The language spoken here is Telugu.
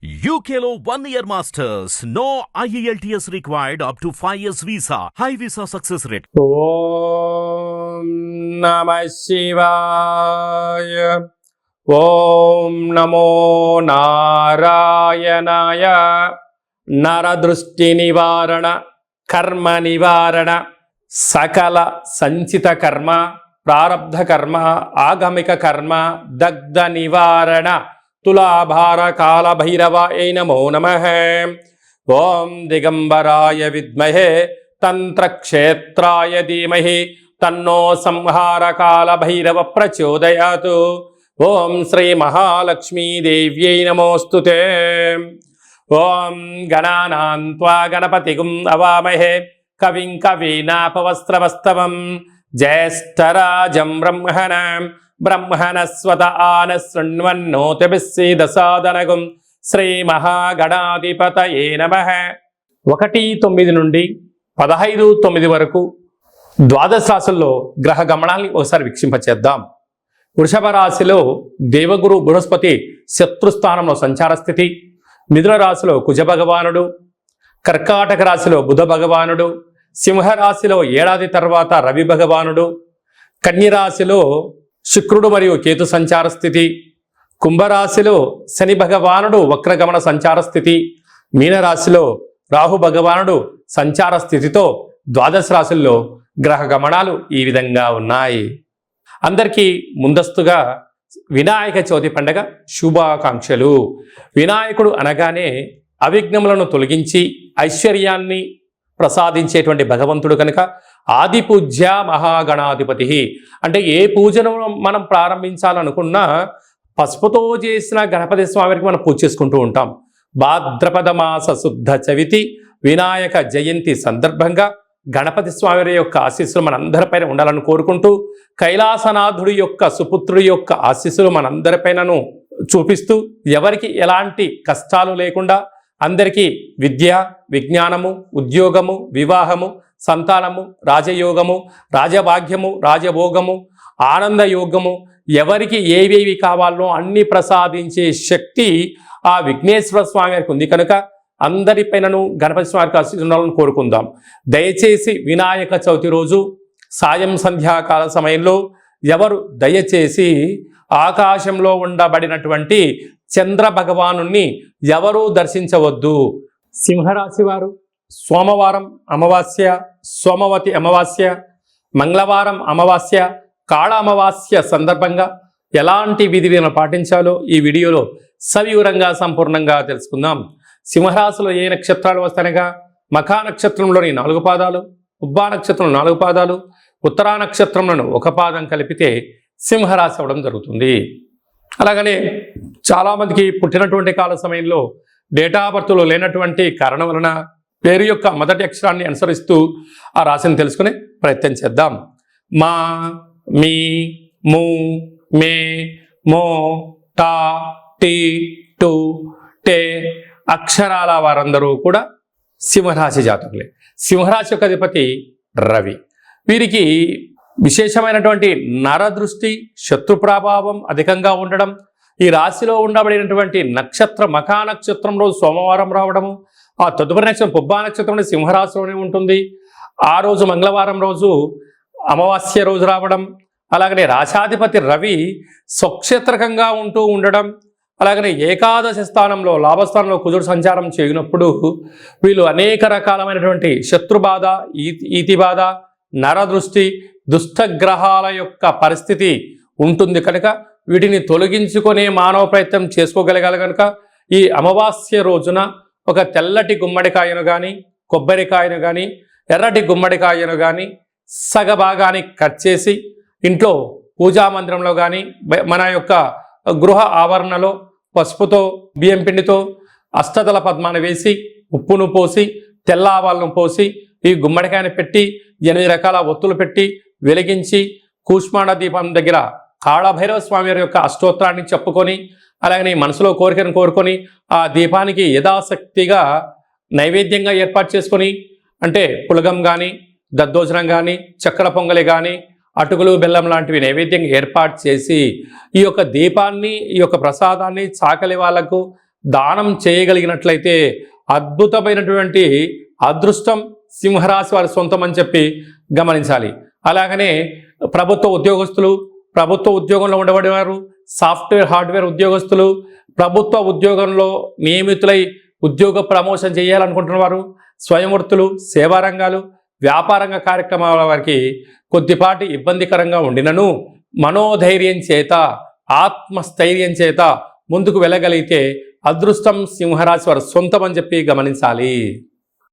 UKLO 1 year masters. No IELTS required up to 5 years visa. High visa success rate. ఓం నమ శివాయ. ఓం నమో నారాయణాయ. నరదృష్టి నివారణ, కర్మ నివారణ, సకల సంచిత కర్మ, ప్రారబ్ధ కర్మ, ఆగమిక కర్మ, దగ్ధ నివారణ, తులాభార కాల భైరవాయ నమో నమః. ఓం దిగంబరాయ విద్మహే తంత్రక్షేత్రాయ ధీమహి తన్నో సంహార కాల భైరవ ప్రచోదయాతు. ఓం శ్రీ మహాలక్ష్మీదేవ్యై నమోస్తుతే. ఓం గణానాం త్వా గణపతిగుం అవామహే కవిం కవీనాపవస్త్రవస్తవం జ్యేష్ఠరాజం బ్రహ్మణస్వత ఆన శృణ్వన్నోతిభిస్సీదసాదనగుం. శ్రీ మహాగణాధిపతయే నమః. 1-9 నుండి 15-9 వరకు ద్వాదశ రాశుల్లో గ్రహ గమనాల్ని ఒకసారి వీక్షింపచేద్దాం. వృషభ రాశిలో దేవగురు బృహస్పతి శత్రుస్థానంలో సంచార స్థితి, మిథున రాశిలో కుజ భగవానుడు, కర్కాటక రాశిలో బుధ భగవానుడు, సింహరాశిలో ఏడాది తర్వాత రవి భగవానుడు, కన్యరాశిలో శుక్రుడు మరియు కేతు సంచార స్థితి, కుంభరాశిలో శని భగవానుడు వక్రగమన సంచార స్థితి, మీనరాశిలో రాహు భగవానుడు సంచార స్థితితో ద్వాదశ రాశుల్లో గ్రహ గమనాలు ఈ విధంగా ఉన్నాయి. అందరికీ ముందస్తుగా వినాయక చవితి పండగ శుభాకాంక్షలు. వినాయకుడు అనగానే అవిఘ్నములను తొలగించి ఐశ్వర్యాన్ని ప్రసాదించేటువంటి భగవంతుడు కనుక ఆది పూజ్య మహాగణాధిపతి. అంటే ఏ పూజను మనం ప్రారంభించాలనుకున్నా పసుపుతో చేసిన గణపతి స్వామికి మనం పూజ చేసుకుంటూ ఉంటాం. భాద్రపద మాస శుద్ధ చవితి వినాయక జయంతి సందర్భంగా గణపతి స్వామి యొక్క ఆశీస్సులు మనందరిపైన ఉండాలని కోరుకుంటూ, కైలాసనాథుడి యొక్క సుపుత్రుడి యొక్క ఆశీస్సులు మనందరిపైనను చూపిస్తూ, ఎవరికి ఎలాంటి కష్టాలు లేకుండా అందరికీ విద్య, విజ్ఞానము, ఉద్యోగము, వివాహము, సంతానము, రాజయోగము, రాజభాగ్యము, రాజభోగము, ఆనందయోగము, ఎవరికి ఏవేవి కావాలో అన్ని ప్రసాదించే శక్తి ఆ విఘ్నేశ్వర స్వామి వారికి ఉంది కనుక అందరిపైనను గణపతి స్వామికి ఆశీర్వాదాలను కోరుకుందాం. దయచేసి వినాయక చవితి రోజు సాయం సంధ్యాకాల సమయంలో ఎవరు దయచేసి ఆకాశంలో ఉండబడినటువంటి చంద్ర భగవాను ఎవరూ దర్శించవద్దు. సింహరాశి వారు సోమవారం అమావాస్య, సోమవతి అమావాస్య, మంగళవారం అమావాస్య, కాళ అమావాస్య సందర్భంగా ఎలాంటి విధిని పాటించాలో ఈ వీడియోలో సవివరంగా సంపూర్ణంగా తెలుసుకుందాం. సింహరాశిలో ఏ నక్షత్రాలు వస్తాయనగా మఖా నక్షత్రంలోని 4 పాదాలు, ఉబ్బా నక్షత్రం 4 పాదాలు, ఉత్తరా నక్షత్రంలోని 1 పాదం కలిపితే సింహరాశి అవ్వడం జరుగుతుంది. అలాగనే చాలామందికి పుట్టినటువంటి కాల సమయంలో డేటా బర్త్లో లేనటువంటి కారణం వలన పేరు యొక్క మొదటి అక్షరాన్ని అనుసరిస్తూ ఆ రాశిని తెలుసుకునే ప్రయత్నం చేద్దాం. మా, మీ, ము, మే, మో, టా, టీ, టు, టే అక్షరాల వారందరూ కూడా సింహరాశి జాతకులే. సింహరాశి యొక్క అధిపతి రవి. వీరికి విశేషమైనటువంటి నరదృష్టి, శత్రు ప్రభావం అధికంగా ఉండడం, ఈ రాశిలో ఉండబడినటువంటి నక్షత్ర మఖా నక్షత్రంలో సోమవారం రావడము, ఆ తదుపరి నక్షత్రం పుబ్బా నక్షత్రంలో సింహరాశిలోనే ఉంటుంది. ఆ రోజు మంగళవారం రోజు అమావాస్య రోజు రావడం, అలాగనే రాశాధిపతి రవి స్వక్షేత్రకంగా ఉంటూ ఉండడం, అలాగనే ఏకాదశి స్థానంలో లాభస్థానంలో కుజుడు సంచారం చేయనప్పుడు వీళ్ళు అనేక రకాలమైనటువంటి శత్రుబాధ, ఈతి బాధ, నరదృష్టి, దుష్టగ్రహాల యొక్క పరిస్థితి ఉంటుంది కనుక వీటిని తొలగించుకునే మానవ ప్రయత్నం చేసుకోగలగాలి. కనుక ఈ అమావాస్య రోజున ఒక తెల్లటి గుమ్మడికాయను కానీ, కొబ్బరికాయను కానీ, ఎర్రటి గుమ్మడికాయను కానీ సగభాగాన్ని కట్ చేసి ఇంట్లో పూజా మందిరంలో కానీ మన యొక్క గృహ ఆవరణలో పసుపుతో, బియ్యం పిండితో అష్టదళ పద్మాన్ని వేసి, ఉప్పును పోసి, తెల్ల ఆవాలను పోసి ఈ గుమ్మడికాయను పెట్టి 8 రకాల ఒత్తులు పెట్టి వెలిగించి కూష్మాండ దీపం దగ్గర కాళభైరవ స్వామి వారి యొక్క అష్టోత్తరాన్ని చెప్పుకొని, అలాగనే మనసులో కోరికను కోరుకొని ఆ దీపానికి యథాశక్తిగా నైవేద్యంగా ఏర్పాటు చేసుకొని, అంటే పులగం కానీ, దద్దోజనం కానీ, చక్కెర పొంగలి కానీ, అటుకులు బెల్లం లాంటివి నైవేద్యంగా ఏర్పాటు చేసి ఈ యొక్క దీపాన్ని, ఈ యొక్క ప్రసాదాన్ని చాకలి వాళ్లకు, దానం చేయగలిగినట్లయితే అద్భుతమైనటువంటి అదృష్టం సింహరాశి వారి సొంతం అని చెప్పి గమనించాలి. అలాగనే ప్రభుత్వ ఉద్యోగస్తులు, ప్రభుత్వ ఉద్యోగంలో ఉండబడేవారు, సాఫ్ట్వేర్ హార్డ్వేర్ ఉద్యోగస్తులు, ప్రభుత్వ ఉద్యోగంలో నియమితులై ఉద్యోగ ప్రమోషన్ చేయాలనుకుంటున్న వారు, స్వయంవృత్తులు, సేవారంగాలు, వ్యాపారంగ కార్యక్రమాల వారికి కొద్దిపాటి ఇబ్బందికరంగా ఉండినను మనోధైర్యం చేత, ఆత్మస్థైర్యం చేత ముందుకు వెళ్ళగలిగితే అదృష్టం సింహరాశి వారి సొంతం అని చెప్పి గమనించాలి.